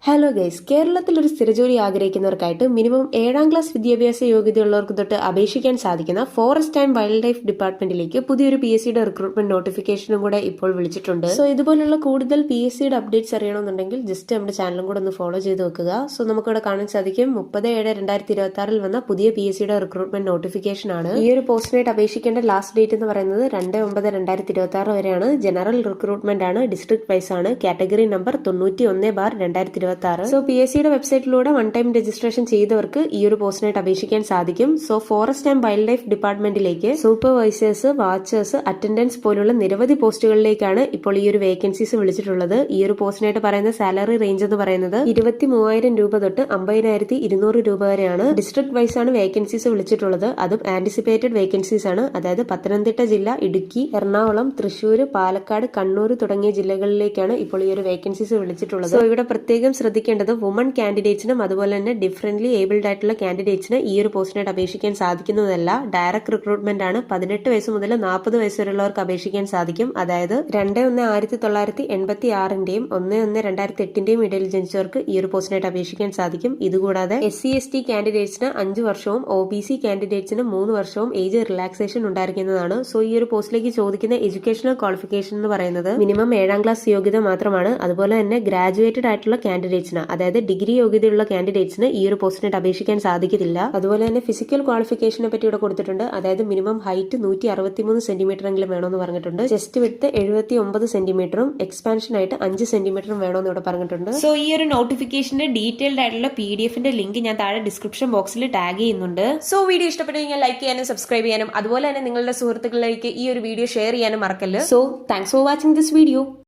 Hello guys, കേരളത്തിൽ ഒരു സ്ഥിരജോലി ആഗ്രഹിക്കുന്നവർക്കായിട്ട് minimum 7ാം class വിദ്യാഭ്യാസ യോഗ്യതയുള്ളവർക്ക് തൊട്ട് അപേക്ഷിക്കാൻ സാധിക്കുന്ന ഫോറസ്റ്റ് ആൻഡ് വൈൽഡ് ലൈഫ് ഡിപ്പാർട്ട്മെന്റിലേക്ക് പുതിയൊരു PSCയുടെ റിക്രൂട്ട്മെന്റ് നോട്ടിഫിക്കേഷനും കൂടെ ഇപ്പോൾ വിളിച്ചിട്ടുണ്ട്. സോ ഇതുപോലുള്ള കൂടുതൽ PSCയുടെ അപ്ഡേറ്റ്സ് അറിയണമെന്നുണ്ടെങ്കിൽ ജസ്റ്റ് നമ്മുടെ ചാനലും കൂടെ ഒന്ന് ഫോളോ ചെയ്ത് വെക്കുക. സോ നമുക്കിവിടെ കാണാൻ സാധിക്കും 30/7/2026 വന്ന പുതിയ PSCയുടെ റിക്രൂട്ട്മെന്റ് നോട്ടിഫിക്കേഷൻ ആണ്. ഈ ഒരു പോസ്റ്റിനായിട്ട് അപേക്ഷിക്കേണ്ട ലാസ്റ്റ് ഡേറ്റ് എന്ന് പറയുന്നത് 2/9/2026 വരെയാണ്. ജനറൽ റിക്രൂട്ട്മെന്റ് ആണ്, ഡിസ്ട്രിക്ട് വൈസ് ആണ്, കാറ്റഗറി നമ്പർ 91/2026. സോ PSCയുടെ വെബ്സൈറ്റിലൂടെ വൺ ടൈം രജിസ്ട്രേഷൻ ചെയ്തവർക്ക് ഈ ഒരു പോസ്റ്റിനായിട്ട് അപേക്ഷിക്കാൻ സാധിക്കും. So forest and wildlife ഡിപ്പാർട്ട്മെന്റിലേക്ക് സൂപ്പർവൈസേഴ്സ്, വാച്ചേഴ്സ്, അറ്റൻഡൻസ് പോലുള്ള നിരവധി പോസ്റ്റുകളിലേക്കാണ് ഇപ്പോൾ ഈ ഒരു വേക്കൻസീസ് വിളിച്ചിട്ടുള്ളത്. ഈ ഒരു പോസ്റ്റിനായിട്ട് പറയുന്ന സാലറി റേഞ്ച് എന്ന് പറയുന്നത് 23,000 രൂപ തൊട്ട് 50,200 രൂപ വരെയാണ്. ഡിസ്ട്രിക്ട് വൈസ് ആണ് വേക്കൻസീസ് വിളിച്ചിട്ടുള്ളത്. അതും ആന്റിസിപ്പേറ്റഡ് വേക്കൻസീസ് ആണ്. അതായത് പത്തനംതിട്ട ജില്ല, ഇടുക്കി, എറണാകുളം, തൃശൂർ, പാലക്കാട്, കണ്ണൂർ തുടങ്ങിയ ജില്ലകളിലേക്കാണ് ഇപ്പോൾ ഈ ഒരു വേക്കൻസീസ് വിളിച്ചിട്ടുള്ളത്. സോ ഇവിടെ പ്രത്യേകം ശ്രദ്ധിക്കേണ്ടത് വുമൺ കാൻഡിഡേറ്റ്സിനും അതുപോലെ തന്നെ ഡിഫറന്റ്ലി ഏബിൾഡ് ആയിട്ടുള്ള കാൻഡിഡേറ്റ്സിന് ഈ ഒരു പോസ്റ്റിനായിട്ട് അപേക്ഷിക്കാൻ സാധിക്കുന്നതല്ല. ഡയറക്ട് റിക്രൂട്ട്മെന്റ് ആണ്. 18 വയസ്സ് മുതൽ 40 വയസ്സ് വരെയുള്ളവർക്ക് അപേക്ഷിക്കാൻ സാധിക്കും. അതായത് 2/1/1986 1/1/2008 ഇടയിൽ ജനിച്ചവർക്ക് ഈ ഒരു പോസ്റ്റിനായിട്ട് അപേക്ഷിക്കാൻ സാധിക്കും. ഇതുകൂടാതെ SC/ST കാൻഡിഡേറ്റ്സിന് 5 വർഷവും OBC കാൻഡിഡേറ്റ്സിന് 3 വർഷവും ഏജ് റിലാക്സേഷൻ ഉണ്ടായിരിക്കുന്നതാണ്. സോ ഈ ഒരു പോസ്റ്റിലേക്ക് ചോദിക്കുന്ന എഡ്യൂക്കേഷണൽ ക്വാളിഫിക്കേഷൻ എന്ന് പറയുന്നത് മിനിമം 7ാം ക്ലാസ് യോഗ്യത മാത്രമാണ്. അതുപോലെ തന്നെ ഗ്രാജുവേറ്റഡ് ആയിട്ടുള്ള കാൻഡിഡേറ്റ്സിന്, അതായത് ഡിഗ്രി യോഗ്യതയുള്ള കാൻഡിഡേറ്റ്സിന് ഈ ഒരു പോസ്റ്റിനായിട്ട് അപേക്ഷിക്കാൻ സാധിക്കത്തില്ല. അതുപോലെ തന്നെ ഫിസിക്കൽ ക്വാളിഫിക്കേഷനെ പറ്റി ഇവിടെ കൊടുത്തിട്ടുണ്ട്. അതായത് മിനിമം ഹൈറ്റ് 163 സെന്റിമീറ്റർ എങ്കിലും വേണമെന്ന് പറഞ്ഞിട്ടുണ്ട്. ചെസ്റ്റ് വിഡ്ത്ത് 79 സെന്റിമീറ്ററും എക്സ്പാൻഷൻ ആയിട്ട് 5 സെന്റിമീറ്ററും വേണമെന്ന് ഇവിടെ പറഞ്ഞിട്ടുണ്ട്. സോ ഈ ഒരു നോട്ടിഫിക്കേഷന്റെ ഡീറ്റെയിൽഡ് ആയിട്ടുള്ള PDF-ന്റെ ലിങ്ക് ഞാൻ താഴെ ഡിസ്ക്രിപ്ഷൻ ബോക്സിൽ ടാഗ് ചെയ്യുന്നുണ്ട്. സോ വീഡിയോ ഇഷ്ടപ്പെട്ടെങ്കിൽ ലൈക്ക് ചെയ്യാനും സബ്സ്ക്രൈബ് ചെയ്യാനും അതുപോലെ തന്നെ നിങ്ങളുടെ സുഹൃത്തുക്കളിലേക്ക് ഈ ഒരു വീഡിയോ ഷെയർ ചെയ്യാനും മറക്കല്ല്. So thanks for watching this video.